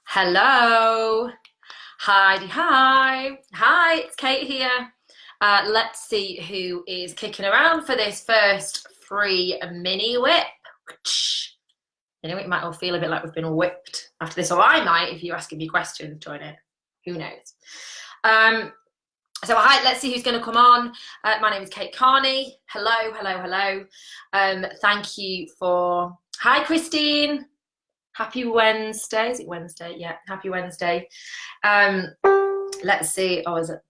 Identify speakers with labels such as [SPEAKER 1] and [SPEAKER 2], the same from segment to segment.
[SPEAKER 1] Hello. Hi, it's Kate here. Let's see who is kicking around for this first free mini whip. You know, it might all feel a bit like we've been whipped after this, or I might if you're asking me questions, join it. Who knows? So hi, let's see who's going to come on. My name is Kate Carney. Hello. Thank you for... Hi, Christine. Happy Wednesday. Is it Wednesday? Yeah, happy Wednesday. Let's see. Oh, is it?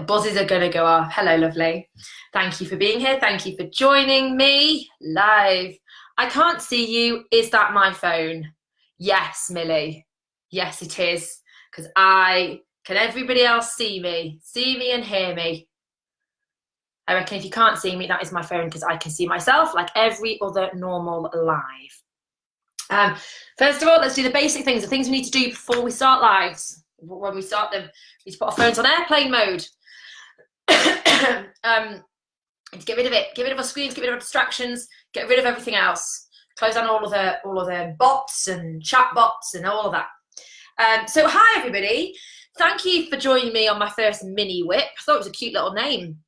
[SPEAKER 1] Buzzes are going to go off. Hello, lovely. Thank you for being here. Thank you for joining me live. I can't see you. Is that my phone? Yes, Millie. Yes, it is. Because can everybody else see me? See me and hear me? I reckon if you can't see me, that is my phone because I can see myself like every other normal live. First of all, let's do the basic things, the things we need to do before we start lives. When we start them, we need to put our phones on airplane mode. To get rid of it, get rid of our screens, get rid of our distractions, get rid of everything else. Close down all of the bots and chat bots and all of that. So hi everybody, thank you for joining me on my first mini whip. I thought it was a cute little name.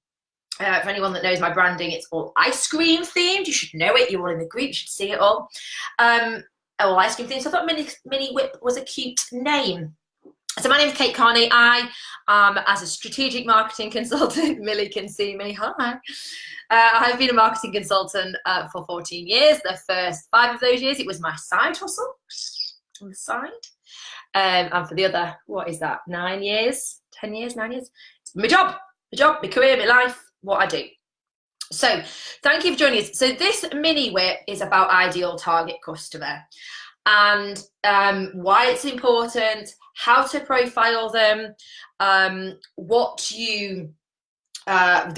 [SPEAKER 1] For anyone that knows my branding, it's all ice cream themed. You should know it. You're all in the group. You should see it all. All ice cream themed. So I thought mini whip was a cute name. So my name is Kate Carney. I am as a strategic marketing consultant. Millie can see me. Hi. I've been a marketing consultant for 14 years. The first 5 of those years, it was my side hustle on the side. And for the other, what is that? 9 years, 10 years, 9 years. It's my job, my career, my life. What I do. So thank you for joining us. So this mini whip is about ideal target customer and why it's important, how to profile them, the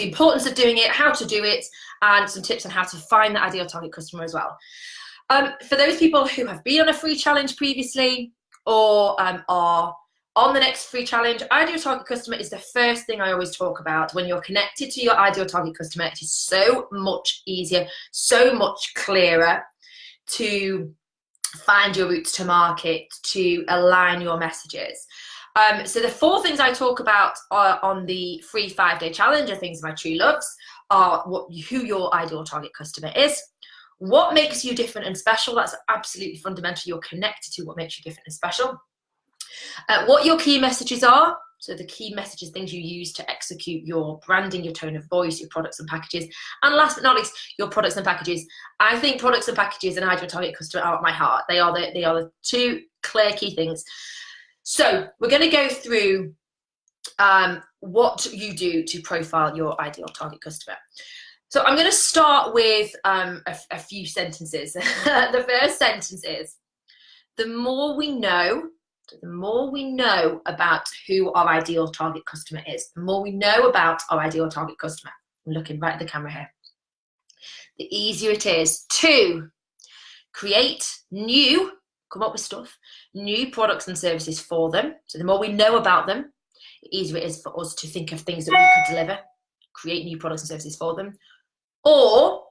[SPEAKER 1] importance of doing it, how to do it, and some tips on how to find the ideal target customer as well. For those people who have been on a free challenge previously or are on the next free challenge, ideal target customer is the first thing I always talk about. When you're connected to your ideal target customer, it is so much easier, so much clearer to find your routes to market, to align your messages. So the 4 things I talk about on the free 5-day challenge are things my true loves, are who your ideal target customer is, what makes you different and special. That's absolutely fundamental. You're connected to what makes you different and special. What your key messages are, so the key messages, things you use to execute your branding, your tone of voice, your products and packages, and last but not least, your products and packages. I think products and packages and ideal target customer are at my heart. They are the 2 clear key things. So we're going to go through what you do to profile your ideal target customer. So I'm going to start with a few sentences. The first sentence is, the more we know about who our ideal target customer is, the more we know about our ideal target customer, I'm looking right at the camera here, the easier it is to create come up with new products and services for them. So the more we know about them, the easier it is for us to think of things that we could deliver, create new products and services for them, or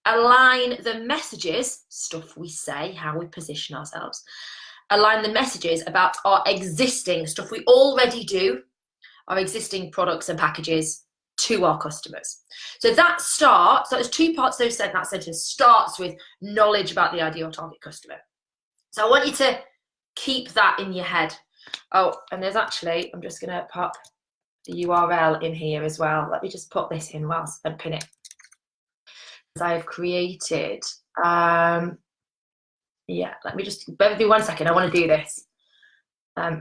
[SPEAKER 1] align the messages, stuff we say, how we position ourselves, align the messages about our existing stuff we already do, our existing products and packages to our customers. So that starts, so there's 2 parts to that sentence, starts with knowledge about the ideal target customer. So I want you to keep that in your head. Oh, and there's actually, I'm just going to pop the URL in here as well. Let me just put this in and pin it. I've created, yeah, let me just, bear with me 1 second. I want to do this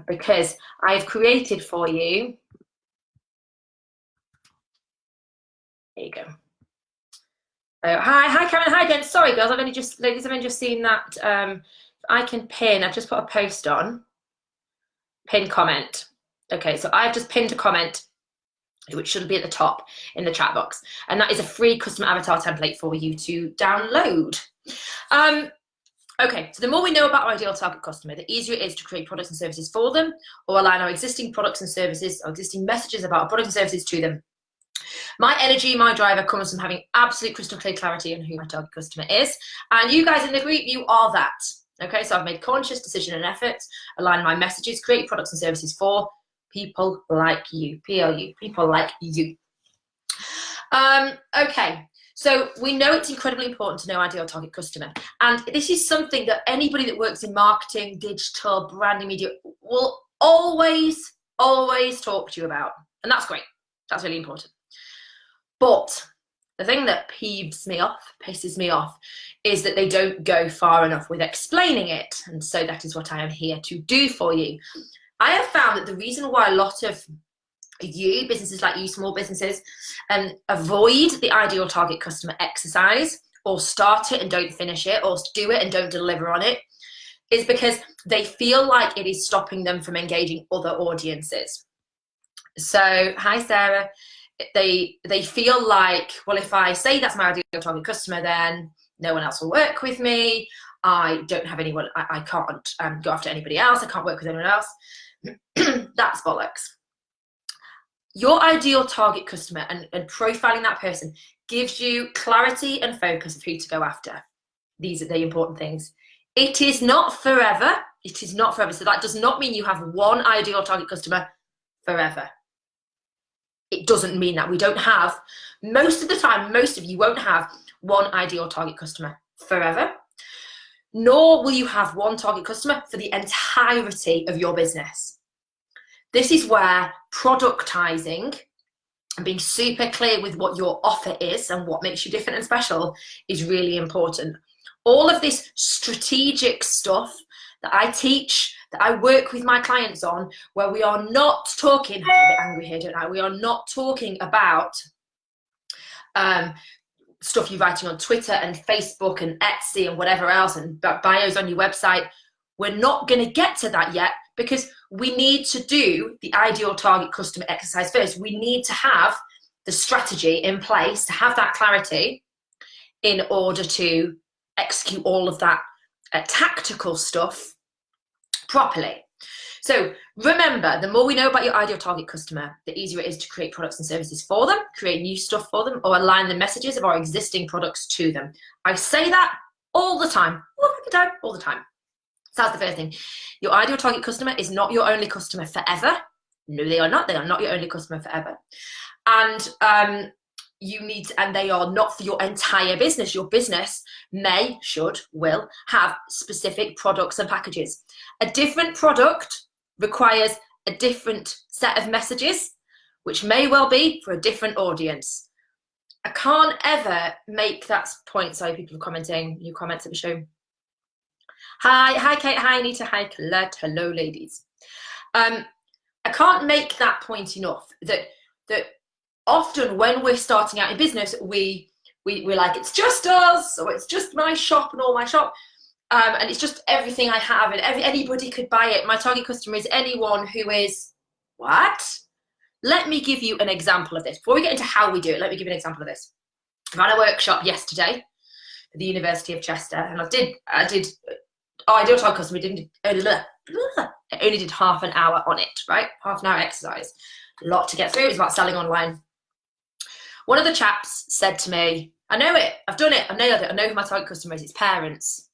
[SPEAKER 1] because I've created for you. There you go. Hi, Karen. Hi, Jen. Sorry, girls. Ladies, I've only just seen that. I can pin. I've just put a post on. Pin comment. Okay, so I've just pinned a comment, which should be at the top in the chat box, and that is a free custom avatar template for you to download. Okay, so the more we know about our ideal target customer, the easier it is to create products and services for them, or align our existing products and services, our existing messages about our products and services to them. My energy, my driver comes from having absolute crystal clear clarity on who my target customer is. And you guys in the group, you are that. Okay, so I've made conscious decision and effort, align my messages, create products and services for people like you, PLU, people like you. Okay, so we know it's incredibly important to know ideal target customer. And this is something that anybody that works in marketing, digital, branding, media will always talk to you about. And that's great. That's really important. But the thing that pisses me off, is that they don't go far enough with explaining it. And so that is what I am here to do for you. I have found that the reason why a lot of you, businesses like you, small businesses, avoid the ideal target customer exercise, or start it and don't finish it, or do it and don't deliver on it, is because they feel like it is stopping them from engaging other audiences. So, hi Sarah. They feel like, well, if I say that's my ideal target customer, then no one else will work with me. I don't have anyone, I can't go after anybody else. I can't work with anyone else. That's bollocks. Your ideal target customer and profiling that person gives you clarity and focus of who to go after. These are the important things. It is not forever. It is not forever. So that does not mean you have one ideal target customer forever. It doesn't mean that. We don't have, most of the time, most of you won't have one ideal target customer forever, nor will you have one target customer for the entirety of your business. This is where productizing and being super clear with what your offer is and what makes you different and special is really important. All of this strategic stuff that I teach, that I work with my clients on, where we are not talking, I get a bit angry here, don't I? We are not talking about stuff you're writing on Twitter and Facebook and Etsy and whatever else, and bios on your website. We're not going to get to that yet, because we need to do the ideal target customer exercise first. We need to have the strategy in place, to have that clarity in order to execute all of that tactical stuff properly. So remember, the more we know about your ideal target customer, the easier it is to create products and services for them, create new stuff for them, or align the messages of our existing products to them. I say that all the time, all the time. So that's the first thing. Your ideal target customer is not your only customer forever. No, they are not. They are not your only customer forever. And and they are not for your entire business. Your business may, should, will have specific products and packages. A different product requires a different set of messages, which may well be for a different audience. I can't ever make that point. Sorry, people are commenting. New comments at the show. Hi Kate, hi Anita, hi Colette, hello ladies. I can't make that point enough, that often when we're starting out in business, we're like, it's just us, or it's just my shop and all my shop, and it's just everything I have, and anybody could buy it. My target customer is anyone who is what? Let me give you an example of this. Before we get into how we do it, let me give you an example of this. I ran a workshop yesterday at the University of Chester, and I did ideal target customer, I only did half an hour on it, right? Half an hour exercise. A lot to get through. It was about selling online. One of the chaps said to me, I know it, I've done it, I've nailed it, I know who my target customer is, it's parents.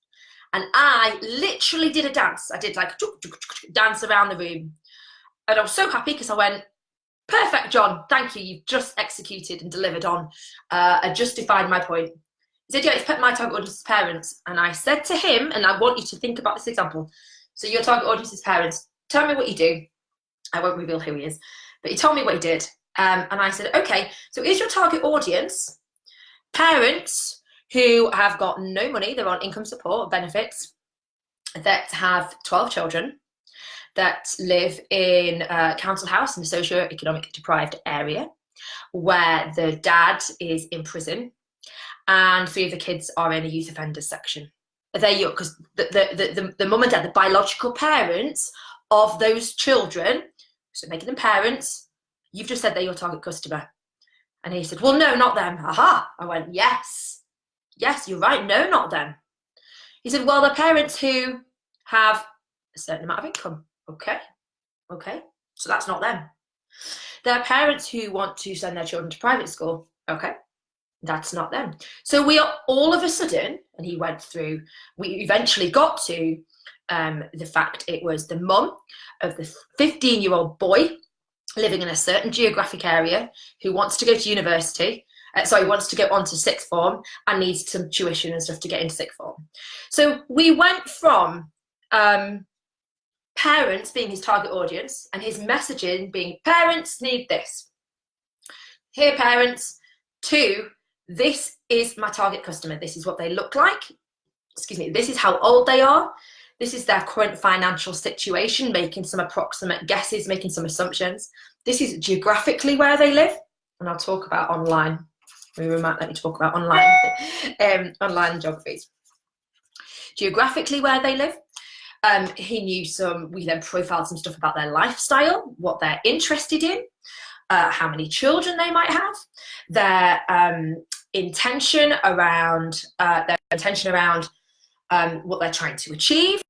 [SPEAKER 1] And I literally did a dance. I did like a dance around the room. And I was so happy because I went, perfect, John, thank you, you've just executed and delivered on, justified my point. He said, yeah, it's my target audience is parents. And I said to him, and I want you to think about this example. So your target audience is parents. Tell me what you do. I won't reveal who he is, but he told me what he did. And I said, okay, so is your target audience parents who have got no money, they're on income support benefits, that have 12 children, that live in a council house in a socio-economic deprived area, where the dad is in prison, and 3 of the kids are in a youth offenders section. They're young, because the mum and dad, the biological parents of those children, so making them parents, you've just said they're your target customer. And he said, well, no, not them. Aha. I went, yes, you're right. No, not them. He said, well, they're parents who have a certain amount of income. Okay. So that's not them. They're parents who want to send their children to private school. Okay. That's not them. So we are all of a sudden, and he went through, we eventually got to the fact it was the mum of the 15-year-old boy living in a certain geographic area who wants to go to university, wants to go on to sixth form and needs some tuition and stuff to get into sixth form. So we went from parents being his target audience and his messaging being parents need this. Here, parents, to this is my target customer. This is what they look like. Excuse me. This is how old they are. This is their current financial situation, making some approximate guesses, making some assumptions. This is geographically where they live. And I'll talk about online. We might let me talk about online, online geographies. Geographically where they live. He knew we then profiled some stuff about their lifestyle, what they're interested in, how many children they might have, their intention around what they're trying to achieve.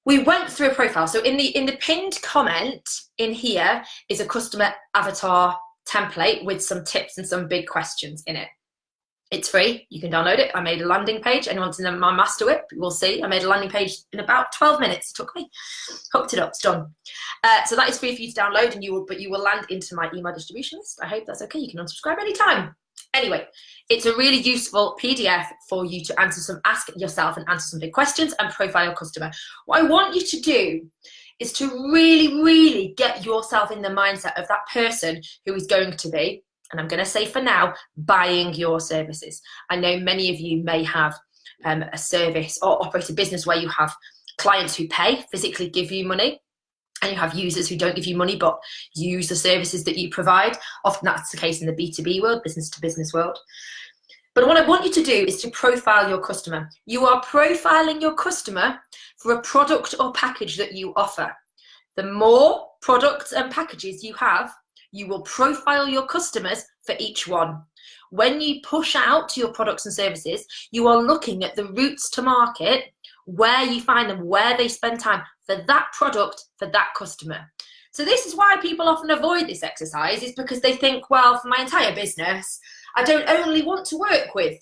[SPEAKER 1] We went through a profile. So in the pinned comment in here is a customer avatar template with some tips and some big questions in it. It's free. You can download it. I made a landing page. Anyone's in my master whip, we'll see. I made a landing page in about 12 minutes. It took me. Hooked it up. It's done. So that is free for you to download, and you will land into my email distribution list. I hope that's okay. You can unsubscribe anytime. Anyway, it's a really useful PDF for you to ask yourself and answer some big questions and profile your customer. What I want you to do is to really, really get yourself in the mindset of that person who is going to be, and I'm going to say for now, buying your services. I know many of you may have a service or operate a business where you have clients who pay, physically give you money, and you have users who don't give you money but use the services that you provide. Often that's the case in the B2B world, business to business world. But what I want you to do is to profile your customer. You are profiling your customer for a product or package that you offer. The more products and packages you have, you will profile your customers for each one. When you push out your products and services, you are looking at the routes to market, where you find them, where they spend time for that product, for that customer. So this is why people often avoid this exercise, is because they think, well, for my entire business, I don't only want to work with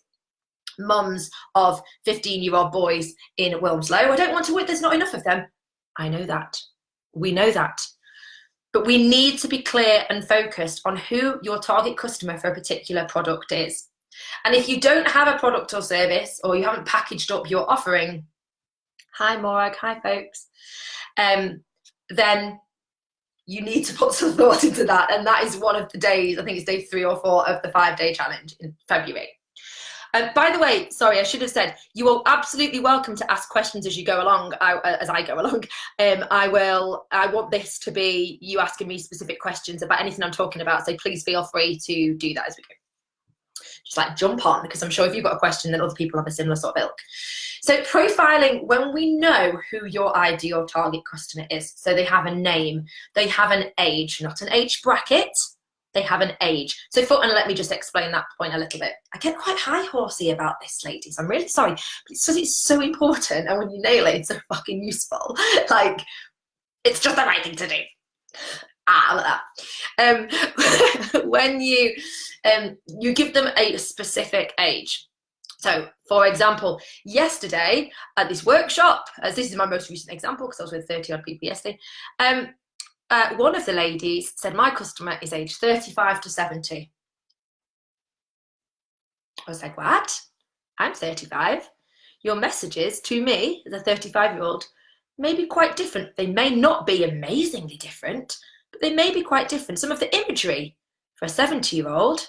[SPEAKER 1] mums of 15-year-old boys in Wilmslow. I don't want to work, there's not enough of them. I know that. We know that. But we need to be clear and focused on who your target customer for a particular product is. And if you don't have a product or service, or you haven't packaged up your offering, hi Morag, hi folks, then you need to put some thought into that. And that is one of the days, I think it's day 3 or 4 of the 5-day challenge in February. By the way, sorry, I should have said, you are absolutely welcome to ask questions as you go along, as I go along. I want this to be you asking me specific questions about anything I'm talking about, so please feel free to do that as we go. Just like jump on, because I'm sure if you've got a question, then other people have a similar sort of ilk. So profiling, when we know who your ideal target customer is, so they have a name, they have an age, not an age bracket, they have an age. So and let me just explain that point a little bit. I get quite high horsey about this, ladies. I'm really sorry, but it's because it's so important, and when you nail it, it's so fucking useful. Like, it's just the right thing to do. Like that. When you give them a specific age. So, for example, yesterday at this workshop, as this is my most recent example because I was with 30 odd people yesterday, one of the ladies said, my customer is aged 35 to 70. I was like, what? I'm 35. Your messages to me as a 35-year-old may be quite different. They may not be amazingly different, but they may be quite different. Some of the imagery for a 70-year-old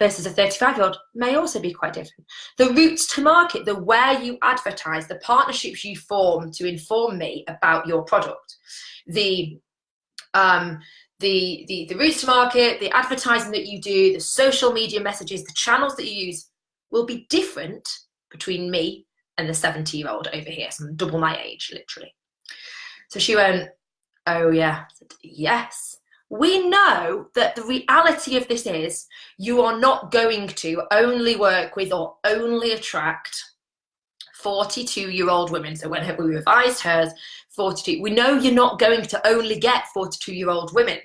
[SPEAKER 1] versus a 35-year-old may also be quite different. The routes to market, the where you advertise, the partnerships you form to inform me about your product, the routes to market, the advertising that you do, the social media messages, the channels that you use will be different between me and the 70-year-old over here. So I'm double my age, literally. So she went, oh yeah. I said, yes. We know that the reality of this is you are not going to only work with or only attract 42-year-old women. So when we revised hers, 42, we know you're not going to only get 42-year-old women.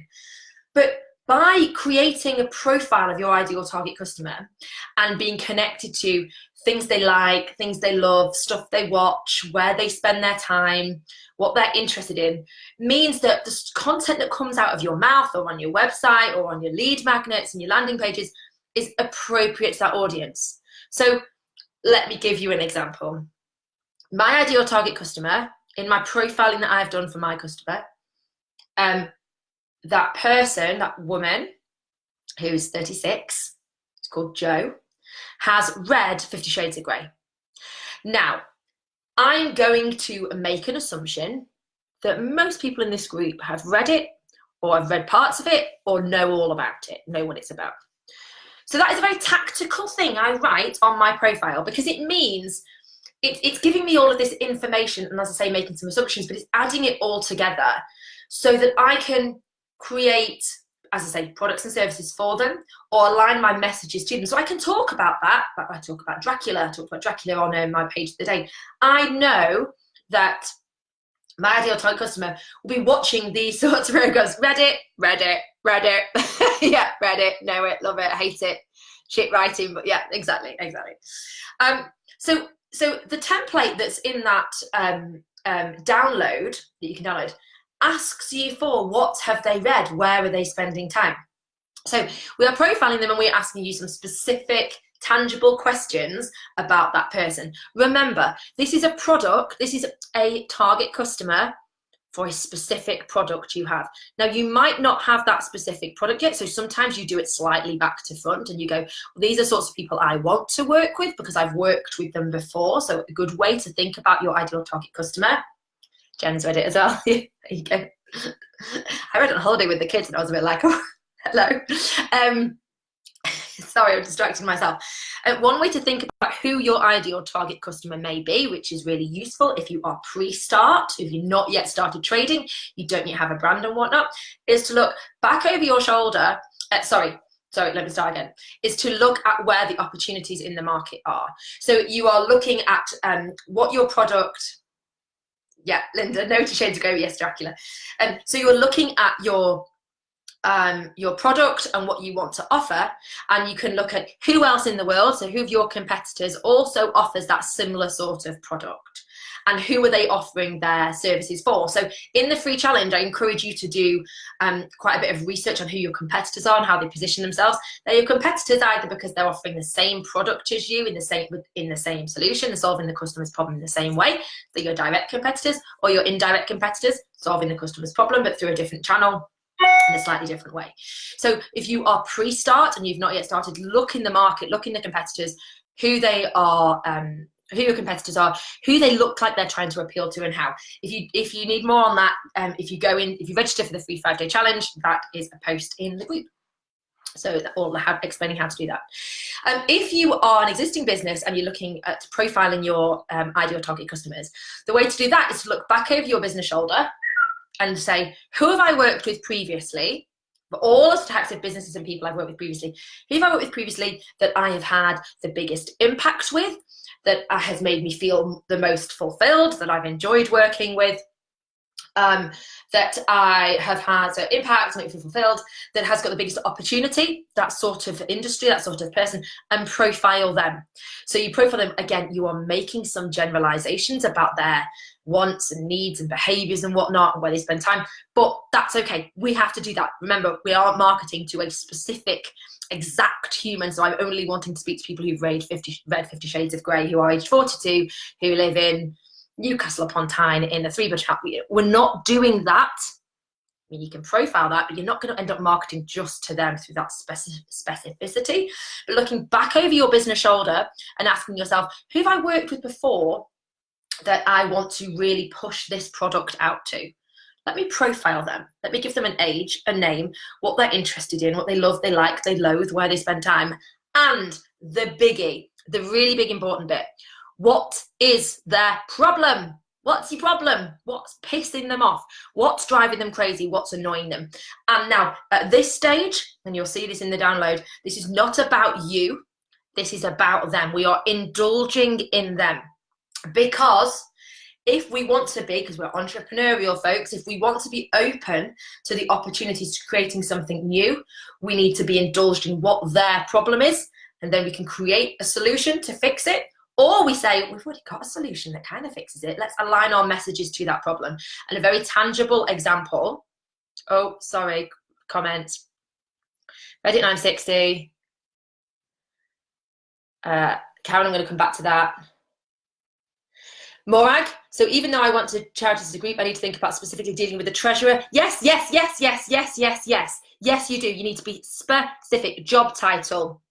[SPEAKER 1] But by creating a profile of your ideal target customer and being connected to things they like, things they love, stuff they watch, where they spend their time, what they're interested in, means that the content that comes out of your mouth or on your website or on your lead magnets and your landing pages is appropriate to that audience. So let me give you an example. My ideal target customer, in my profiling that I've done for my customer, that person, that woman who's 36, it's called Jo, has read 50 Shades of Grey. Now, I'm going to make an assumption that most people in this group have read it, or have read parts of it, or know all about it, know what it's about. So that is a very tactical thing I write on my profile, because it means it's giving me all of this information, and as I say, making some assumptions, but it's adding it all together so that I can create, as I say, products and services for them, or align my messages to them. So I can talk about that. I talk about Dracula. I talked about Dracula on my page of the day. I know that my ideal target customer will be watching these sorts of programs. Read it. Yeah, read it, know it, love it, hate it, shit writing, but yeah, exactly. So the template that's in that download that you can download asks you for what have they read, where are they spending time. So we are profiling them and we're asking you some specific tangible questions about that person. Remember, this is a product, this is a target customer for a specific product you have. Now, you might not have that specific product yet, so sometimes you do it slightly back to front and you go, well, these are sorts of people I want to work with because I've worked with them before. So a good way to think about your ideal target customer. Jen's read it as well. There you go. I read it on holiday with the kids and I was a bit like, oh, hello. Sorry, I'm distracting myself. One way to think about who your ideal target customer may be, which is really useful if you are pre-start, if you've not yet started trading, you don't yet have a brand and whatnot, is to look back over your shoulder. Sorry, let me start again. Is to look at where the opportunities in the market are. So you are looking at what your product. Yeah, Linda, no to Shades of Grey, yes, Dracula. So you're looking at your product and what you want to offer, and you can look at who else in the world, so who of your competitors also offers that similar sort of product, and who are they offering their services for. So in the free challenge, I encourage you to do quite a bit of research on who your competitors are and how they position themselves. They're your competitors either because they're offering the same product as you in the same solution, they're solving the customer's problem in the same way. They're your direct competitors, or your indirect competitors solving the customer's problem but through a different channel in a slightly different way. So if you are pre-start and you've not yet started, look in the market, look in the competitors, who they are, who your competitors are, who they look like they're trying to appeal to, and how. If you need more on that, if you register for the free 5-day challenge, that is a post in the group. So explaining how to do that. If you are an existing business and you're looking at profiling your ideal target customers, the way to do that is to look back over your business shoulder and say, who have I worked with previously? For all of the types of businesses and people I've worked with previously, who have I worked with previously that I have had the biggest impact with, that has made me feel the most fulfilled, that I've enjoyed working with, that I have had impact, made me feel fulfilled, that has got the biggest opportunity, that sort of industry, that sort of person, and profile them. So you profile them, again, you are making some generalizations about their wants and needs and behaviors and whatnot, and where they spend time, but that's okay. We have to do that. Remember, we aren't marketing to a specific exact human, so I'm only wanting to speak to people who've read 50 Shades of Grey, who are age 42, who live in Newcastle upon Tyne in a 3-bedroom house. We're not doing that. I mean, you can profile that, but you're not going to end up marketing just to them through that specificity. But looking back over your business shoulder and asking yourself, who have I worked with before that I want to really push this product out to? Let me profile them. Let me give them an age, a name, what they're interested in, what they love, they like, they loathe, where they spend time. And the biggie, the really big important bit, what is their problem? What's your problem? What's pissing them off? What's driving them crazy? What's annoying them? And now at this stage, and you'll see this in the download, this is not about you. This is about them. We are indulging in them, because if we want to be, because we're entrepreneurial folks, if we want to be open to the opportunities to creating something new, we need to be indulged in what their problem is, and then we can create a solution to fix it. Or we say, we've already got a solution that kind of fixes it. Let's align our messages to that problem. And a very tangible example, oh, sorry, comment. Reddit 960. Karen, I'm going to come back to that. Morag, so even though I want to charities as a group, I need to think about specifically dealing with the treasurer. Yes, yes, yes, yes, yes, yes, yes. Yes, you do. You need to be specific. Job title,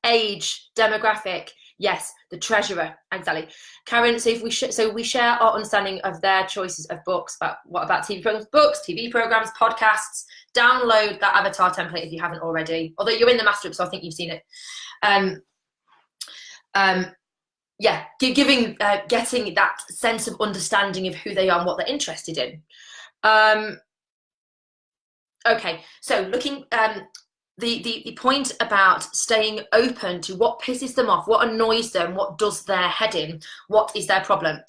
[SPEAKER 1] age, demographic. Yes, the treasurer, exactly. Karen, so if we share our understanding of their choices of books, but what about TV programs? Books, TV programs, podcasts. Download that avatar template if you haven't already. Although you're in the master group, so I think you've seen it. Yeah, getting that sense of understanding of who they are and what they're interested in. Okay, so looking the point about staying open to what pisses them off, what annoys them, what does their head in, what is their problem.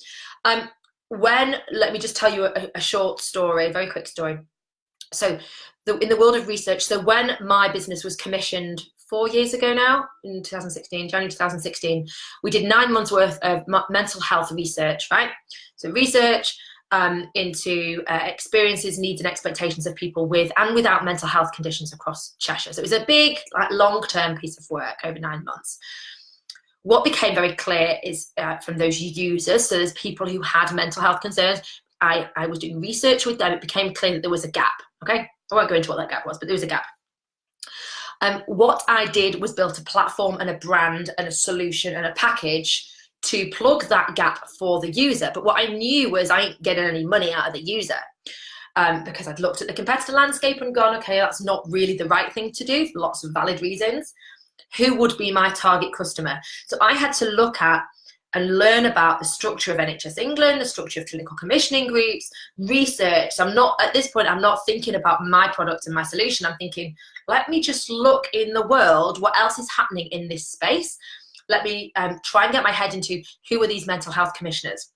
[SPEAKER 1] Let me just tell you a short story, a very quick story. So in the world of research, so when my business was commissioned 4 years ago now, in 2016, January 2016, we did 9 months worth of mental health research, right? So research into experiences, needs and expectations of people with and without mental health conditions across Cheshire. So it was a big, long-term piece of work over 9 months. What became very clear is from those users, so there's people who had mental health concerns, I was doing research with them, it became clear that there was a gap, okay? I won't go into what that gap was, but there was a gap. What I did was built a platform and a brand and a solution and a package to plug that gap for the user. But what I knew was I ain't getting any money out of the user because I'd looked at the competitor landscape and gone, okay, that's not really the right thing to do for lots of valid reasons. Who would be my target customer? So I had to look at and learn about the structure of NHS England, the structure of clinical commissioning groups, research. So at this point, I'm not thinking about my product and my solution. I'm thinking, let me just look in the world, what else is happening in this space? Let me try and get my head into who are these mental health commissioners.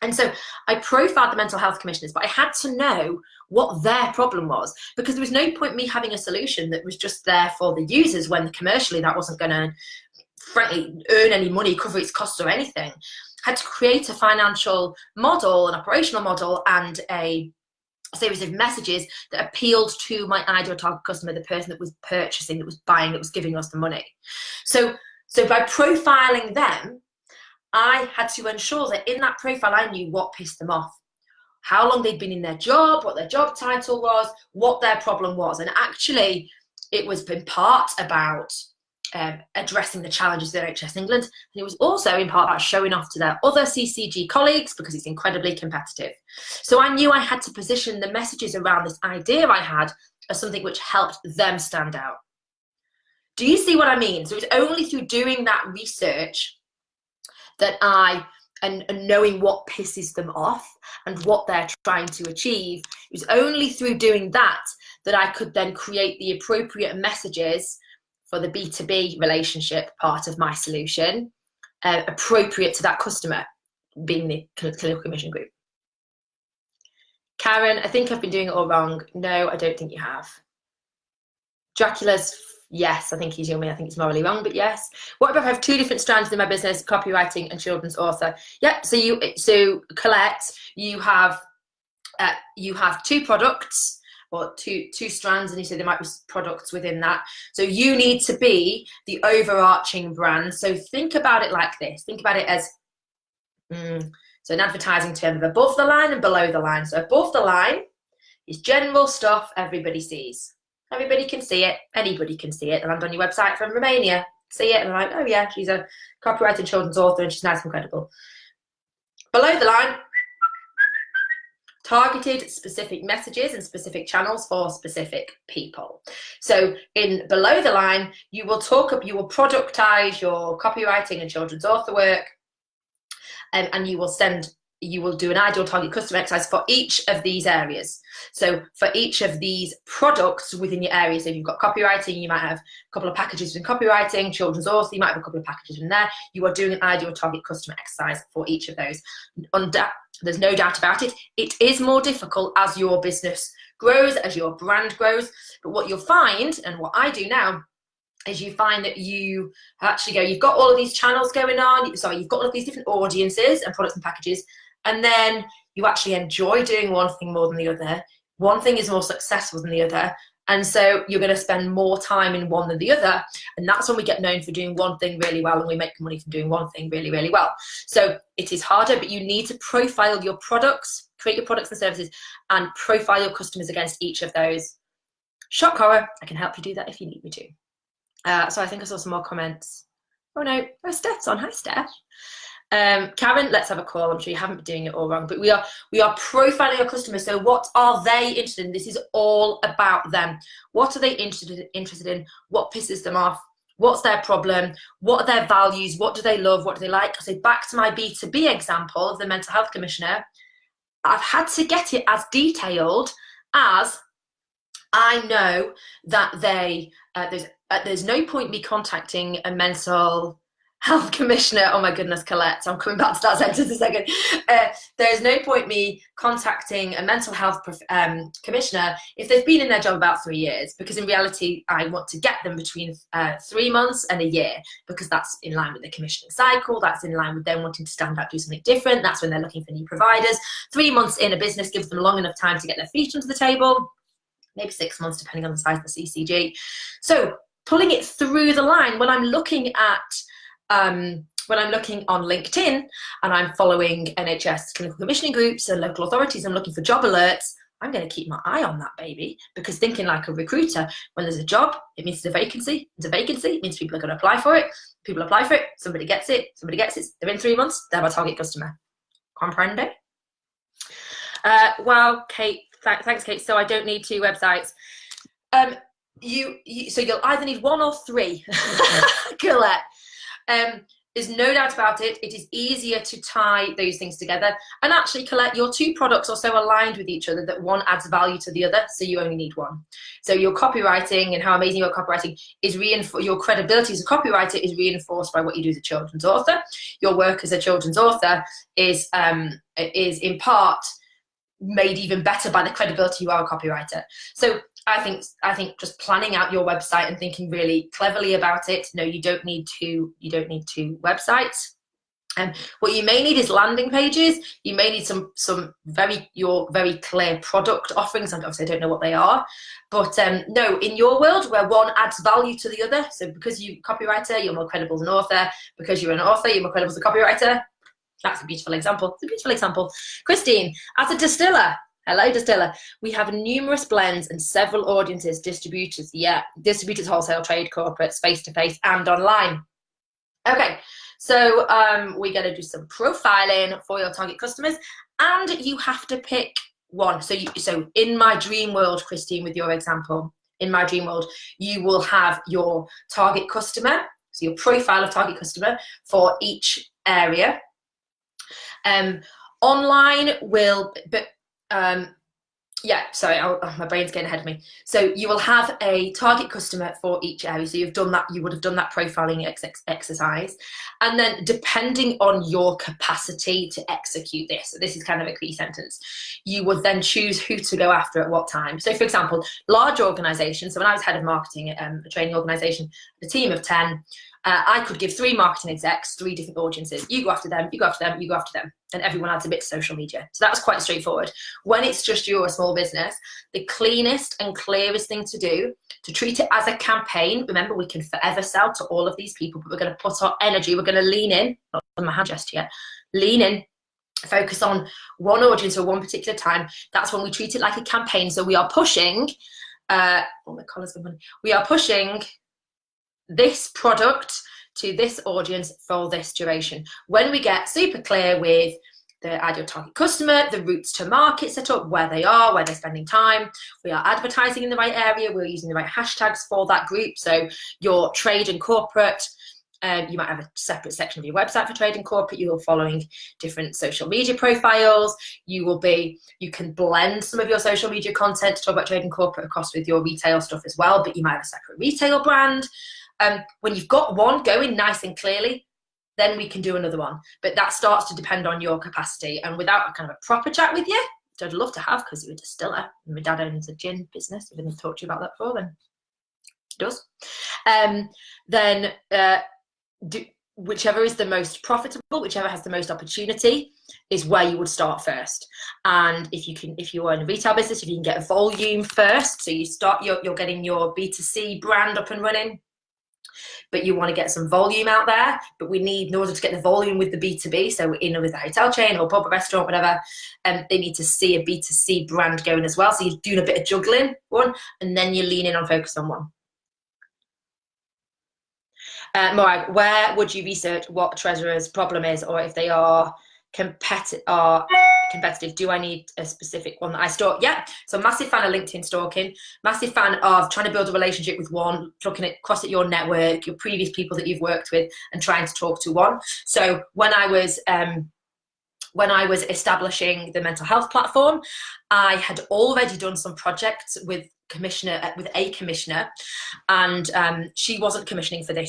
[SPEAKER 1] And so I profiled the mental health commissioners, but I had to know what their problem was, because there was no point me having a solution that was just there for the users when commercially that wasn't going to, frankly, earn any money, cover its costs or anything. I had to create a financial model, an operational model, and a series of messages that appealed to my ideal target customer, the person that was purchasing, that was buying, that was giving us the money. So by profiling them, I had to ensure that in that profile, I knew what pissed them off, how long they'd been in their job, what their job title was, what their problem was. And actually, it was in part about addressing the challenges of NHS England. And it was also in part about showing off to their other CCG colleagues because it's incredibly competitive. So I knew I had to position the messages around this idea I had as something which helped them stand out. Do you see what I mean? So it's only through doing that research that and knowing what pisses them off and what they're trying to achieve, it was only through doing that that I could then create the appropriate messages for the B2B relationship part of my solution, appropriate to that customer, being the clinical commission group. Karen, I think I've been doing it all wrong. No, I don't think you have. Dracula's, yes, I think he's yummy. I think it's morally wrong, but yes. What if I have 2 different strands in my business, copywriting and children's author? Yeah, so Colette, you have 2 products, or two strands, and you say there might be products within that. So you need to be the overarching brand. So think about it like this. Think about it as, so an advertising term of above the line and below the line. So above the line is general stuff everybody sees. Everybody can see it. Anybody can see it. They land on your website from Romania, see it, and they're like, oh yeah, she's a copywriter, children's author, and she's nice and credible. Below the line, targeted specific messages and specific channels for specific people. So in below the line, you will productize your copywriting and children's author work, and you will send you will do an ideal target customer exercise for each of these areas. So for each of these products within your area, so if you've got copywriting, you might have a couple of packages in copywriting, children's author, you might have a couple of packages in there. You are doing an ideal target customer exercise for each of those. There's no doubt about it. It is more difficult as your business grows, as your brand grows. But what you'll find, and what I do now, is you find that you actually you've got all of these channels going on, you've got all of these different audiences and products and packages, and then you actually enjoy doing one thing more than the other. One thing is more successful than the other, and so you're going to spend more time in one than the other, and that's when we get known for doing one thing really well, and we make money from doing one thing really, really well. So it is harder, but you need to profile your products, create your products and services, and profile your customers against each of those. Shock horror, I can help you do that if you need me to. So I think I saw some more comments. Oh no, Steph's on. Hi, Steph. Karen, let's have a call. I'm sure you haven't been doing it all wrong, but we are profiling our customers. So what are they interested in? This is all about them. What are they interested in? What pisses them off? What's their problem? What are their values? What do they love? What do they like? So back to my B2B example of the mental health commissioner, I've had to get it as detailed as I know that there's no point me contacting a mental health commissioner. Oh my goodness, Colette, I'm coming back to that sentence in a second. There's no point me contacting a mental health commissioner if they've been in their job about 3 years, because in reality, I want to get them between 3 months and a year, because that's in line with the commissioning cycle. That's in line with them wanting to stand out, do something different. That's when they're looking for new providers. 3 months in a business gives them long enough time to get their feet under the table, maybe 6 months, depending on the size of the CCG. So pulling it through the line, when I'm looking on LinkedIn and I'm following NHS clinical commissioning groups and local authorities, I'm looking for job alerts, I'm going to keep my eye on that baby, because thinking like a recruiter, when there's a job, it means there's a vacancy. There's a vacancy, it means people are going to apply for it. People apply for it, somebody gets it, they're in 3 months, they're my target customer. Comprende? Well, Kate, thanks, Kate. So I don't need 2 websites. So you'll either need 1 or 3. Colette. There's no doubt about it. It is easier to tie those things together. And actually, Colette, your 2 products are so aligned with each other that one adds value to the other, so you only need one. So your copywriting and how amazing your copywriting is your credibility as a copywriter is reinforced by what you do as a children's author. Your work as a children's author is in part made even better by the credibility you are a copywriter. So I think just planning out your website and thinking really cleverly about it. No, you don't need 2 websites. What you may need is landing pages. You may need some your very clear product offerings. Obviously, I don't know what they are, but no, in your world where one adds value to the other. So because you're a copywriter, you're more credible as an author. Because you're an author, you're more credible as a copywriter. That's a beautiful example. It's a beautiful example. Christine, as a distiller, hello distiller, we have numerous blends and several audiences, distributors, wholesale, trade, corporates, face-to-face and online. Okay, so we're going to do some profiling for your target customers, and you have to pick one. So in my dream world, Christine, with your example, in my dream world, you will have your target customer, so your profile of target customer for each area. Online will, my brain's getting ahead of me. So you will have a target customer for each area. So you would have done that profiling exercise. And then depending on your capacity to execute this is kind of a key sentence, you would then choose who to go after at what time. So for example, large organizations, so when I was head of marketing at a training organization, a team of 10, I could give 3 marketing execs 3 different audiences. You go after them, you go after them, you go after them. And everyone adds a bit to social media. So that was quite straightforward. When it's just you or a small business, the cleanest and clearest thing to do, to treat it as a campaign. Remember, we can forever sell to all of these people, but we're going to put our energy, we're going to lean in, not on my hand just yet, lean in, focus on one audience or one particular time. That's when we treat it like a campaign. So we are pushing, we are pushing this product to this audience for this duration. When we get super clear with the ideal target customer, the routes to market set up, where they are, where they're spending time, we are advertising in the right area, we're using the right hashtags for that group. So your trade and corporate You might have a separate section of your website for trading corporate. You're following different social media profiles. You can blend some of your social media content to talk about trading corporate across with your retail stuff as well, but you might have a separate retail brand. When you've got one going nice and clearly, then we can do another one. But that starts to depend on your capacity. And without a kind of a proper chat with you, which I'd love to have because you're a distiller, and my dad owns a gin business. I didn't talk to you about that before, then he does. Whichever is the most profitable, whichever has the most opportunity, is where you would start first. And if you are in a retail business, if you can get volume first, so you're getting your B2C brand up and running, but you want to get some volume out there. But we need, in order to get the volume with the B2B, so with the hotel chain or pub or restaurant, whatever, they need to see a B2C brand going as well. So you're doing a bit of juggling, one, and then you lean in on focus on one. Morag, where would you research what a treasurer's problem is, or if they are competitive? Do I need a specific one that I stalk? Yeah, so massive fan of LinkedIn stalking, massive fan of trying to build a relationship with one, looking across at your network, your previous people that you've worked with, and trying to talk to one. So when I was establishing the mental health platform, I had already done some projects with a commissioner, and she wasn't commissioning for the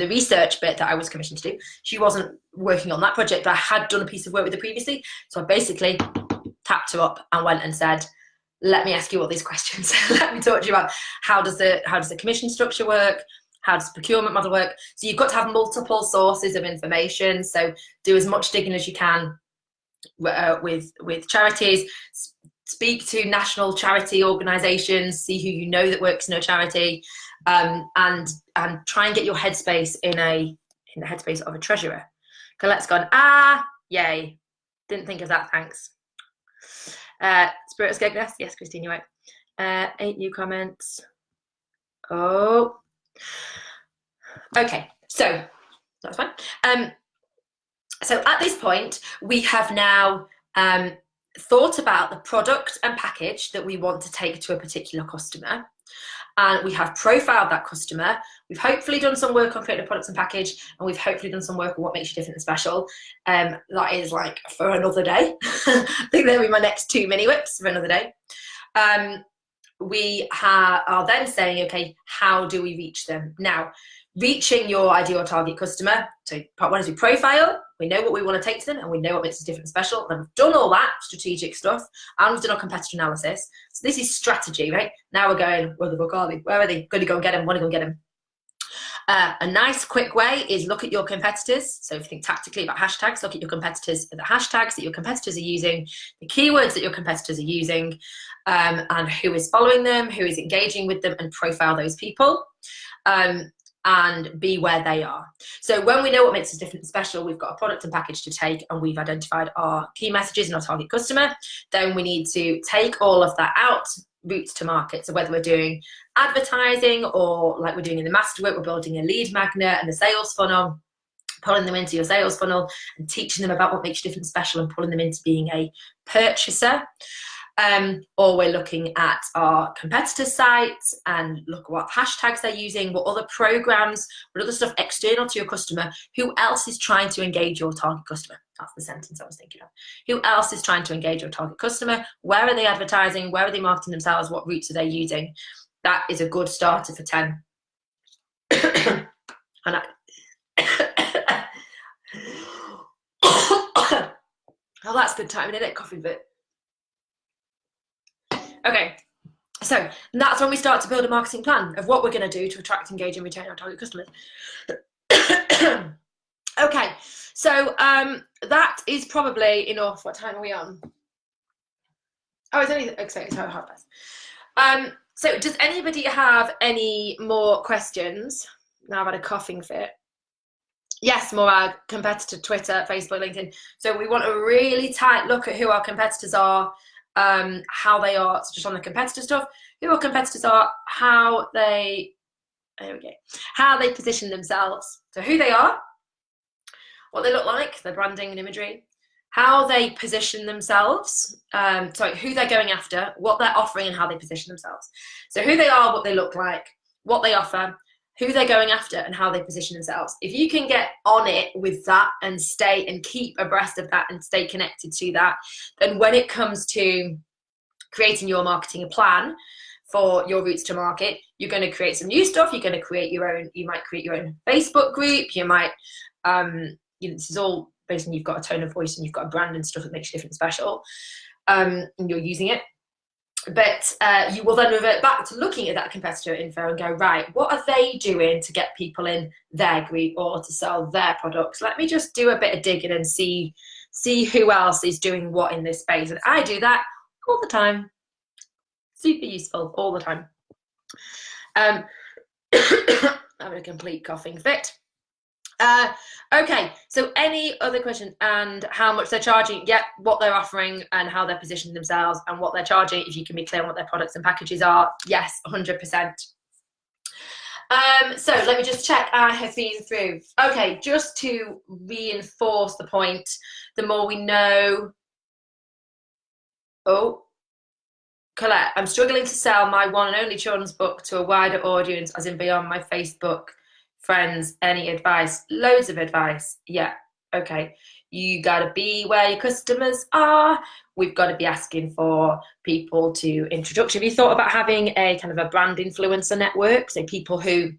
[SPEAKER 1] research bit that I was commissioned to do. She wasn't working on that project, but I had done a piece of work with her previously. So I basically tapped her up and went and said, let me ask you all these questions. Let me talk to you about how does the commission structure work? How does the procurement model work? So you've got to have multiple sources of information. So do as much digging as you can with charities. Speak to national charity organisations, see who you know that works in a charity, and try and get your headspace in the headspace of a treasurer. Colette's gone, yay. Didn't think of that, thanks. Spirit of Skegness, yes, Christine, you're right. 8 new comments. Oh. Okay, so that's fine. So at this point, we have now thought about the product and package that we want to take to a particular customer, and we have profiled that customer. We've hopefully done some work on creating a product and package, and we've hopefully done some work on what makes you different and special. That is like for another day. I think they'll be my next 2 mini whips for another day. We are then saying, okay, how do we reach them? Now, reaching your ideal target customer. So part 1 is we profile, we know what we want to take to them, and we know what makes us different and special. And we've done all that strategic stuff, and we've done our competitor analysis. So this is strategy, right? Now we're going, where the fuck are they? Where are they? Going to go and get them, want to go and get them. A nice quick way is look at your competitors. So if you think tactically about hashtags, look at your competitors, the hashtags that your competitors are using, the keywords that your competitors are using, and who is following them, who is engaging with them, and profile those people. And be where they are. So when we know what makes us different and special, we've got a product and package to take, and we've identified our key messages and our target customer, then we need to take all of that out, routes to market. So whether we're doing advertising or like we're doing in the masterwork, we're building a lead magnet and a sales funnel, pulling them into your sales funnel and teaching them about what makes you different and special and pulling them into being a purchaser. Or we're looking at our competitor sites and look at what hashtags they're using, what other programs, what other stuff external to your customer, who else is trying to engage your target customer. That's the sentence I was thinking of. Who else is trying to engage your target customer? Where are they advertising? Where are they marketing themselves? What routes are they using? That is a good starter for 10. And oh, that's good timing, isn't it? Coffee bit. Okay, so that's when we start to build a marketing plan of what we're going to do to attract, engage, and retain our target customers. Okay, so that is probably enough. What time are we on? Oh, it's only it's 5:30. So does anybody have any more questions? Now I've had a coughing fit. Yes, Morag, competitor, Twitter, Facebook, LinkedIn. So we want a really tight look at who our competitors are, how they are, so just on the competitor stuff, who our competitors are, how they position themselves. So who they are, what they look like, their branding and imagery, how they position themselves, who they're going after, what they're offering and how they position themselves. So who they are, what they look like, what they offer, who they're going after and how they position themselves. If you can get on it with that and stay and keep abreast of that and stay connected to that, then when it comes to creating your marketing plan for your routes to market, you're going to create some new stuff. You're going to create your own, you might create your own Facebook group. You might, this is all based on you've got a tone of voice and you've got a brand and stuff that makes you different and special, and you're using it. But you will then revert back to looking at that competitor info and go, right, what are they doing to get people in their group or to sell their products? Let me just do a bit of digging and see who else is doing what in this space. And I do that all the time. Super useful all the time. I'm in a complete coughing fit. Okay, so any other questions? And how much they're charging? Yep, what they're offering and how they're positioning themselves and what they're charging. If you can be clear on what their products and packages are, yes, 100%. So let me just check. I have been through. Okay, just to reinforce the point, the more we know. Oh, Colette, I'm struggling to sell my one and only children's book to a wider audience, as in beyond my Facebook friends. Any advice? Loads of advice. Yeah, okay. You got to be where your customers are. We've got to be asking for people to introduce. Have you thought about having a kind of a brand influencer network? So people who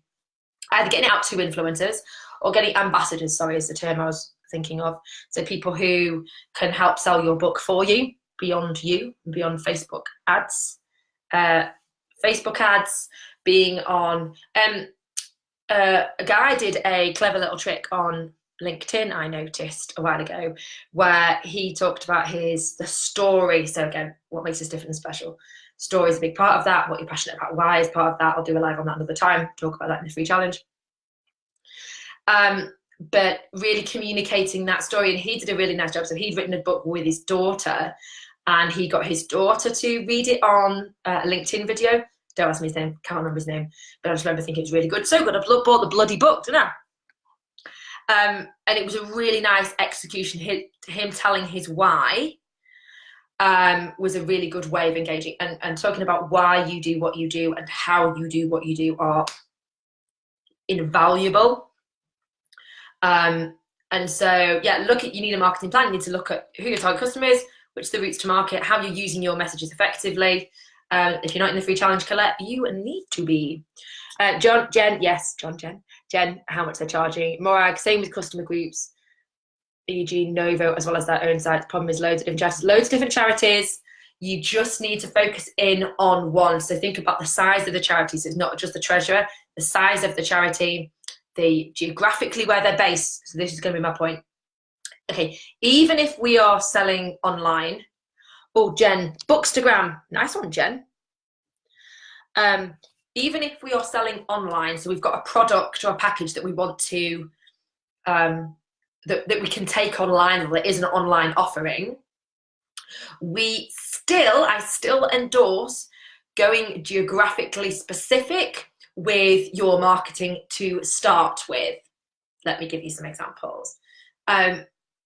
[SPEAKER 1] either getting out to influencers or getting ambassadors, sorry, is the term I was thinking of. So people who can help sell your book for you, beyond Facebook ads. Facebook ads, being on, a guy did a clever little trick on LinkedIn, I noticed a while ago, where he talked about the story. So again, what makes us different and special? Story is a big part of that. What you're passionate about, why is part of that. I'll do a live on that another time, talk about that in the free challenge. But really communicating that story, and he did a really nice job. So he'd written a book with his daughter, and he got his daughter to read it on a LinkedIn video. Don't ask me his name, can't remember his name, but I just remember thinking it was really good. So good, I bought the bloody book, didn't I? And it was a really nice execution. Him telling his why was a really good way of engaging and talking about why you do what you do and how you do what you do are invaluable. And so, yeah, you need a marketing plan. You need to look at who your target customer is, which are the routes to market, how you're using your messages effectively. If you're not in the free challenge, Colette, you need to be. Jen, how much they're charging. Morag, same with customer groups, e.g. Novo, as well as their own sites. Problem is loads of different charities. You just need to focus in on one. So think about the size of the charities. It's not just the treasurer, the size of the charity, the geographically where they're based. So this is going to be my point. Okay, even if we are selling online, oh, Jen, Bookstagram, nice one, Jen. Even if we are selling online, so we've got a product or a package that we want to, that we can take online, or there is an online offering, I still endorse going geographically specific with your marketing to start with. Let me give you some examples.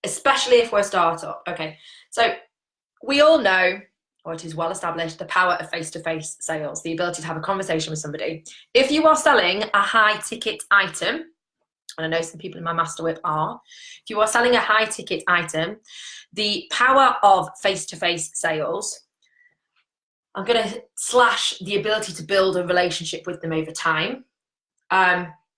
[SPEAKER 1] Especially if we're a startup. Okay, so we all know, or it is well established, the power of face-to-face sales, the ability to have a conversation with somebody. If you are selling a high-ticket item, and I know some people in my Master Whip are, if you are selling a high-ticket item, the power of face-to-face sales, I'm going to slash the ability to build a relationship with them over time,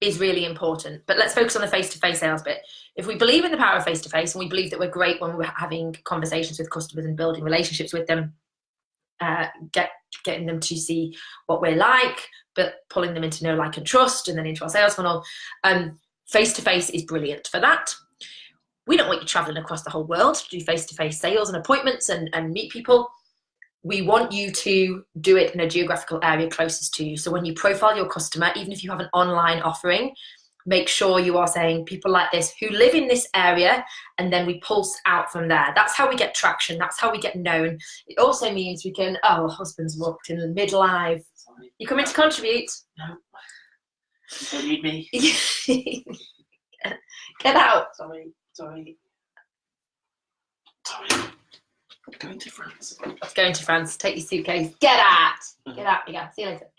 [SPEAKER 1] is really important. But let's focus on the face-to-face sales bit. If we believe in the power of face-to-face, and we believe that we're great when we're having conversations with customers and building relationships with them, getting them to see what we're like, but pulling them into know, like, and trust, and then into our sales funnel, face-to-face is brilliant for that. We don't want you traveling across the whole world to do face-to-face sales and appointments and meet people. We want you to do it in a geographical area closest to you. So when you profile your customer, even if you have an online offering, make sure you are saying people like this who live in this area, and then we pulse out from there. That's how we get traction. That's how we get known. It also means we can, oh, husband's walked in midlife. Sorry. You coming to contribute?
[SPEAKER 2] No. You don't need me.
[SPEAKER 1] Get out.
[SPEAKER 2] Sorry. Going to France.
[SPEAKER 1] Going to France. Take your suitcase. Get out. Get out. Yeah. See you later.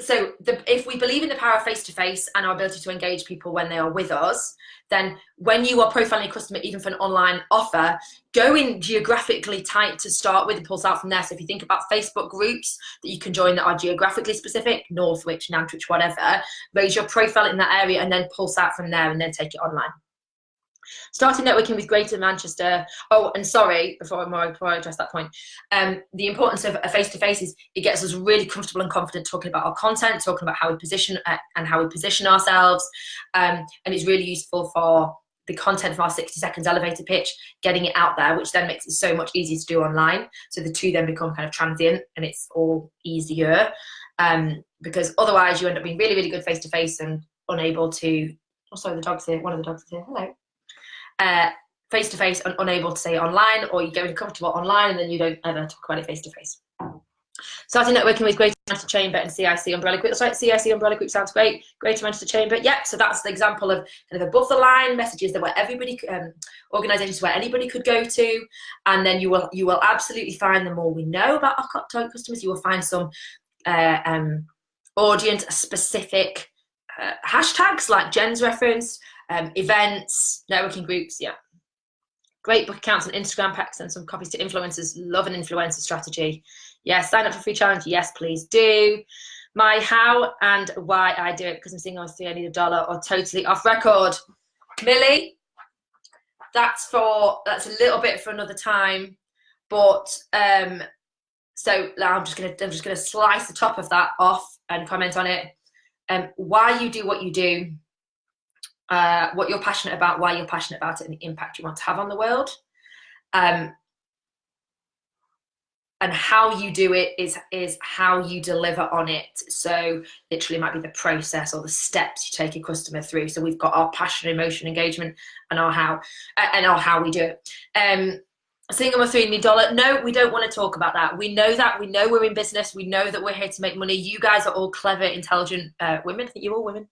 [SPEAKER 1] So if we believe in the power of face-to-face and our ability to engage people when they are with us, then when you are profiling a customer, even for an online offer, go in geographically tight to start with and pulse out from there. So if you think about Facebook groups that you can join that are geographically specific, Northwich, Nantwich, whatever, raise your profile in that area and then pulse out from there and then take it online. Starting networking with Greater Manchester. Oh, and sorry, before I address that point, the importance of a face-to-face is it gets us really comfortable and confident talking about our content, talking about how we position and how we position ourselves, and it's really useful for the content of our 60 seconds elevator pitch, getting it out there, which then makes it so much easier to do online. So the two then become kind of transient and it's all easier, because otherwise you end up being really, really good face-to-face and unable to, oh sorry, the dog's here, one of the dogs is here, hello. Face-to-face and unable to say it online, or you get really comfortable online and then you don't ever talk about it face-to-face. Starting networking with Greater Manchester Chamber and CIC Umbrella Group. That's right, CIC Umbrella Group sounds great. Greater Manchester Chamber, yeah. So that's the example of kind of above the line messages that where everybody, organisations where anybody could go to, and then you will absolutely find the more we know about our target customers, you will find some audience-specific hashtags like Jen's reference. Events, networking groups, yeah. Great book accounts on Instagram, packs and some copies to influencers. Love an influencer strategy. Yes, sign up for free challenge. Yes, please do. My how and why I do it, because I'm seeing obviously I need $1 or totally off record. Millie, that's a little bit for another time, but so I'm just gonna slice the top of that off and comment on it. Why you do what you do. What you're passionate about, why you're passionate about it, and the impact you want to have on the world. And how you do it is how you deliver on it. So literally might be the process or the steps you take a customer through. So we've got our passion, emotion, engagement, and our how we do it. Single mother $3 million. No, we don't want to talk about that. We know that. We know we're in business. We know that we're here to make money. You guys are all clever, intelligent women. I think you're all women.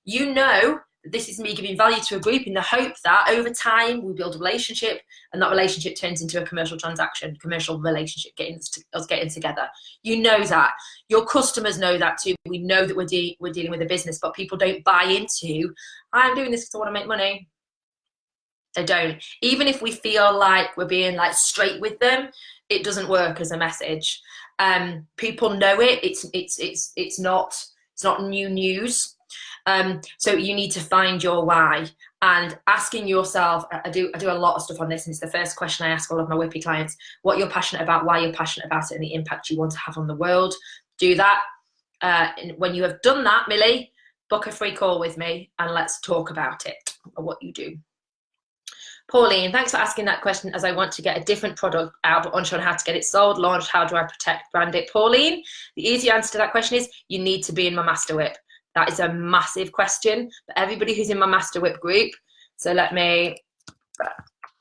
[SPEAKER 1] You know this is me giving value to a group in the hope that over time we build a relationship and that relationship turns into a commercial transaction, commercial relationship, us getting together. You know that. Your customers know that too. We know that we're dealing with a business, but people don't buy into, I'm doing this because I want to make money. They don't. Even if we feel like we're being like straight with them, it doesn't work as a message. People know it. It's not new news. So you need to find your why, and asking yourself, I do a lot of stuff on this, and it's the first question I ask all of my Whippy clients: what you're passionate about, why you're passionate about it, and the impact you want to have on the world. Do that. When you have done that, Millie, book a free call with me and let's talk about it or what you do. Pauline, thanks for asking that question, as I want to get a different product out but unsure on how to get it sold, launched. How do I protect, brand it? Pauline, the easy answer to that question is you need to be in my Master Whip. That is a massive question for everybody who's in my Master Whip group. So it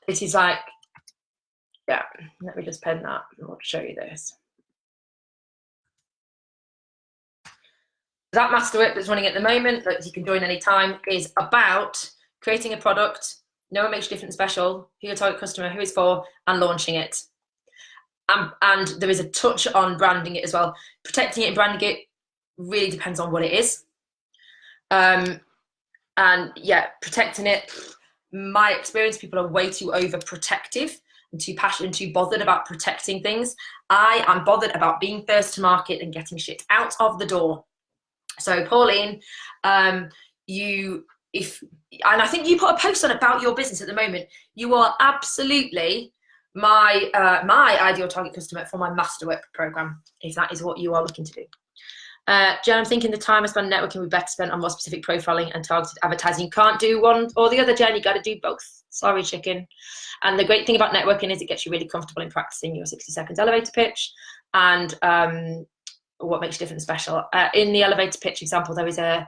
[SPEAKER 1] is like, yeah, let me just pen that and I'll show you this. That Master Whip that's running at the moment, that you can join any time, is about creating a product, know what makes you different and special, who your target customer, who it's for, and launching it. And there is a touch on branding it as well. Protecting it and branding it really depends on what it is. And yeah, protecting it, my experience, people are way too overprotective and too passionate and too bothered about protecting things. I am bothered about being first to market and getting shit out of the door. So Pauline, and I think you put a post on about your business at the moment. You are absolutely my ideal target customer for my Master Whip program, if that is what you are looking to do. Jen, I'm thinking the time I spend networking would be better spent on more specific profiling and targeted advertising. You can't do one or the other, Jen. You got to do both. Sorry, chicken. And the great thing about networking is it gets you really comfortable in practicing your 60 seconds elevator pitch and what makes you different and special. In the elevator pitch example, I've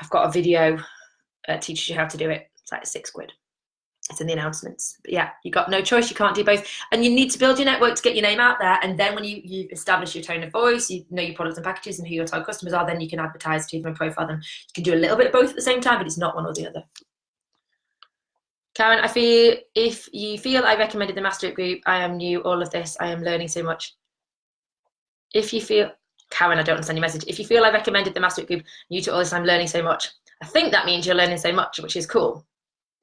[SPEAKER 1] got a video that teaches you how to do it. It's like £6. It's in the announcements. But yeah, you got no choice. You can't do both. And you need to build your network to get your name out there. And then when you establish your tone of voice, you know your products and packages and who your target customers are, then you can advertise to them and profile them. You can do a little bit of both at the same time, but it's not one or the other. Karen, if you feel I recommended the Master Group, I am new, all of this, I am learning so much. If you feel, Karen, I don't understand your message. If you feel I recommended the Master It group, you to all this, I'm learning so much. I think that means you're learning so much, which is cool.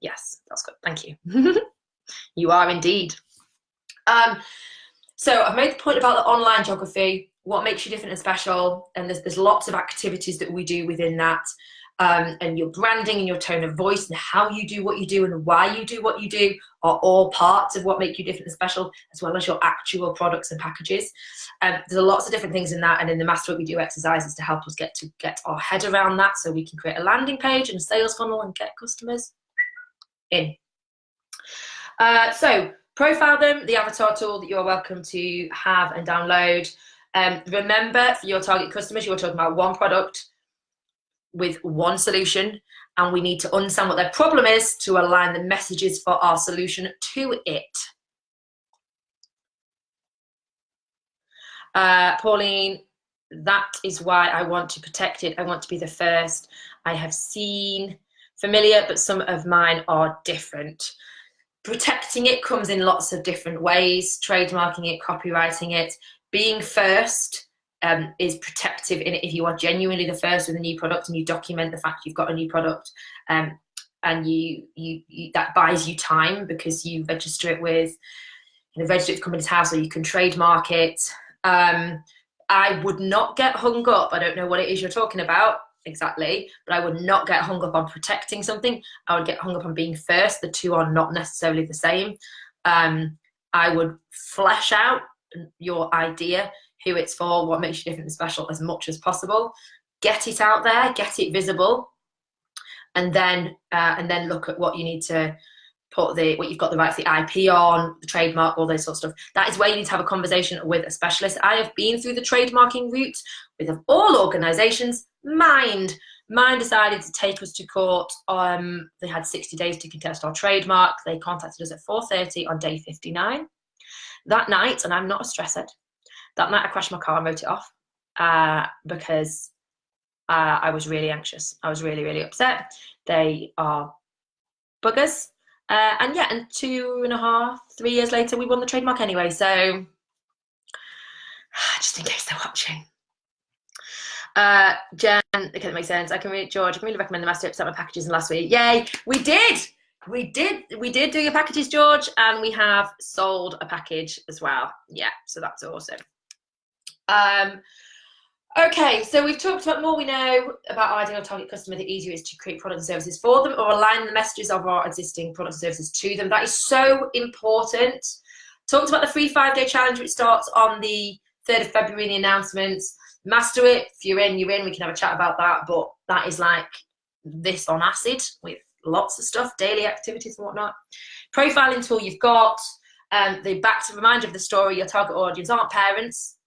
[SPEAKER 1] Yes, that's good. Thank you. You are indeed. So I've made the point about the online geography, what makes you different and special, and there's lots of activities that we do within that, and your branding and your tone of voice and how you do what you do and why you do what you do are all parts of what make you different and special, as well as your actual products and packages. There's lots of different things in that, and in the Master It we do exercises to help us get our head around that, so we can create a landing page and a sales funnel and get customers in. So profile them, the avatar tool that you're welcome to have and download. Remember, for your target customers, you're talking about one product with one solution, and we need to understand what their problem is to align the messages for our solution to it. Pauline, that is why I want to protect it. I want to be the first. I have seen familiar, but some of mine are different. Protecting it comes in lots of different ways, trademarking it, copywriting it. Being first is protective in it if you are genuinely the first with a new product and you document the fact you've got a new product, and you that buys you time because you register it with, register it with company's house, or you can trademark it. I would not get hung up. I don't know what it is you're talking about exactly, but I would not get hung up on protecting something. I would get hung up on being first. The two are not necessarily the same. I would flesh out your idea, who it's for, what makes you different and special, as much as possible. Get it out there, get it visible, and then look at what you need to put what you've got the rights, the IP on, the trademark, all those sort of stuff. That is where you need to have a conversation with a specialist. I have been through the trademarking route with all organisations. Mine decided to take us to court. They had 60 days to contest our trademark. They contacted us at 4:30 on day 59. That night, and I'm not a stresshead, that night I crashed my car and wrote it off because I was really anxious. I was really, really upset. They are buggers. And 2.5, 3 years later, we won the trademark anyway. So just in case they're watching. Jen, okay, that makes sense. George, I can really recommend the Master It. Sent my packages in last week. Yay, we did do your packages, George, and we have sold a package as well. Yeah, so that's awesome. Okay, so we've talked about more we know about our ideal target customer, the easier it is to create products and services for them or align the messages of our existing products and services to them. That is so important. Talked about the free 5-day challenge, which starts on the 3rd of February in the announcements. Master It. If you're in, you're in. We can have a chat about that, but that is like this on acid with lots of stuff, daily activities and whatnot. Profiling tool you've got. The back to reminder of the story, your target audience aren't parents.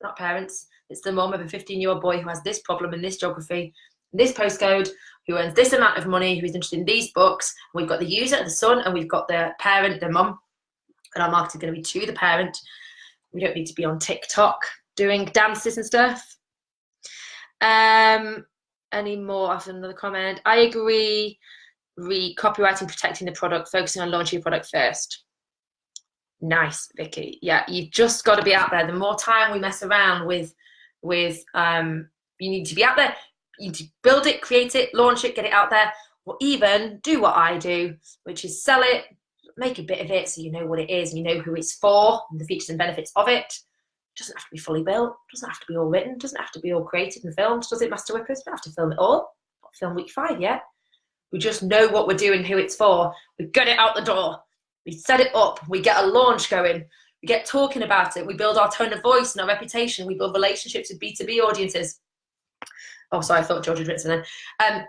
[SPEAKER 1] Not parents. It's the mum of a 15-year-old boy who has this problem in this geography, this postcode, who earns this amount of money, who's interested in these books. We've got the user, the son, and we've got the parent, the mum. And our marketing is going to be to the parent. We don't need to be on TikTok doing dances and stuff. Any more? After another comment. I agree. Copywriting, protecting the product, focusing on launching your product first. Nice, Vicky. Yeah, you've just got to be out there. The more time we mess around with you need to be out there. You need to build it, create it, launch it, get it out there, or even do what I do, which is sell it, make a bit of it so you know what it is and you know who it's for and the features and benefits of it. It doesn't have to be fully built, it doesn't have to be all written, it doesn't have to be all created and filmed, does it, Master Whippers? We don't have to film it all. Not film week 5 yet. We just know what we're doing, who it's for. We get it out the door. We set it up. We get a launch going. We get talking about it. We build our tone of voice and our reputation. We build relationships with B2B audiences. Oh, sorry, I thought George had written something.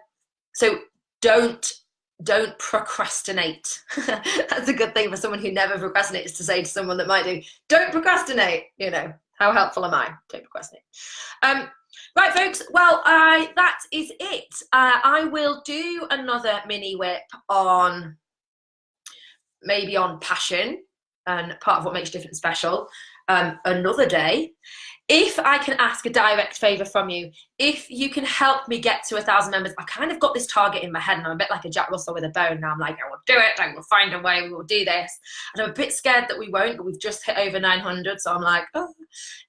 [SPEAKER 1] So don't procrastinate. That's a good thing for someone who never procrastinates to say to someone that might do. Don't procrastinate. You know, how helpful am I? Don't procrastinate. Right, folks. Well, that is it. I will do another mini whip on maybe on passion and part of what makes you different and special another day. If I can ask a direct favour from you, if you can help me get to 1,000 members, I've kind of got this target in my head and I'm a bit like a Jack Russell with a bone now. I'm like, I want do it, like, we'll find a way, we will do this. And I'm a bit scared that we won't, but we've just hit over 900, so I'm like, oh.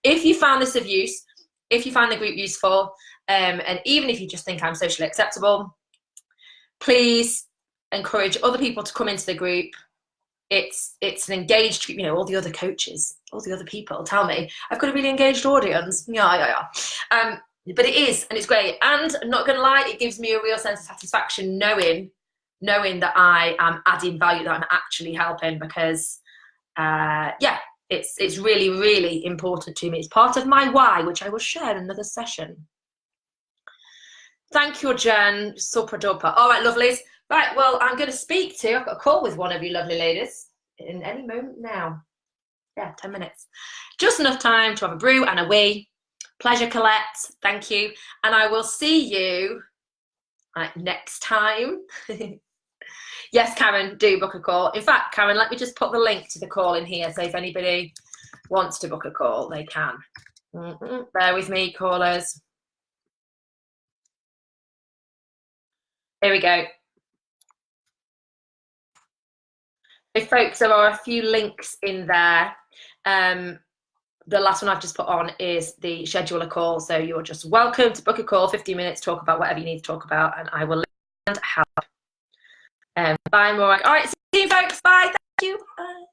[SPEAKER 1] If you found this of use, if you find the group useful, and even if you just think I'm socially acceptable, please encourage other people to come into the group. It's an engaged group, you know, all the other coaches, all the other people tell me I've got a really engaged audience. Yeah. But it is, and it's great. And I'm not going to lie, it gives me a real sense of satisfaction knowing that I am adding value, that I'm actually helping, because, yeah, it's really, really important to me. It's part of my why, which I will share in another session. Thank you, Jen. Super duper. All right, lovelies. Right, well, I'm going to speak to, I've got a call with one of you lovely ladies in any moment now. Yeah, 10 minutes. Just enough time to have a brew and a wee. Pleasure, Colette. Thank you. And I will see you next time. Yes, Karen, do book a call. In fact, Karen, let me just put the link to the call in here, so if anybody wants to book a call, they can. Bear with me, callers. Here we go. So, folks, there are a few links in there. The last one I've just put on is the schedule a call. So you're just welcome to book a call, 15 minutes, talk about whatever you need to talk about, and I will help. Bye, Morag. All right, see you, folks. Bye. Thank you. Bye.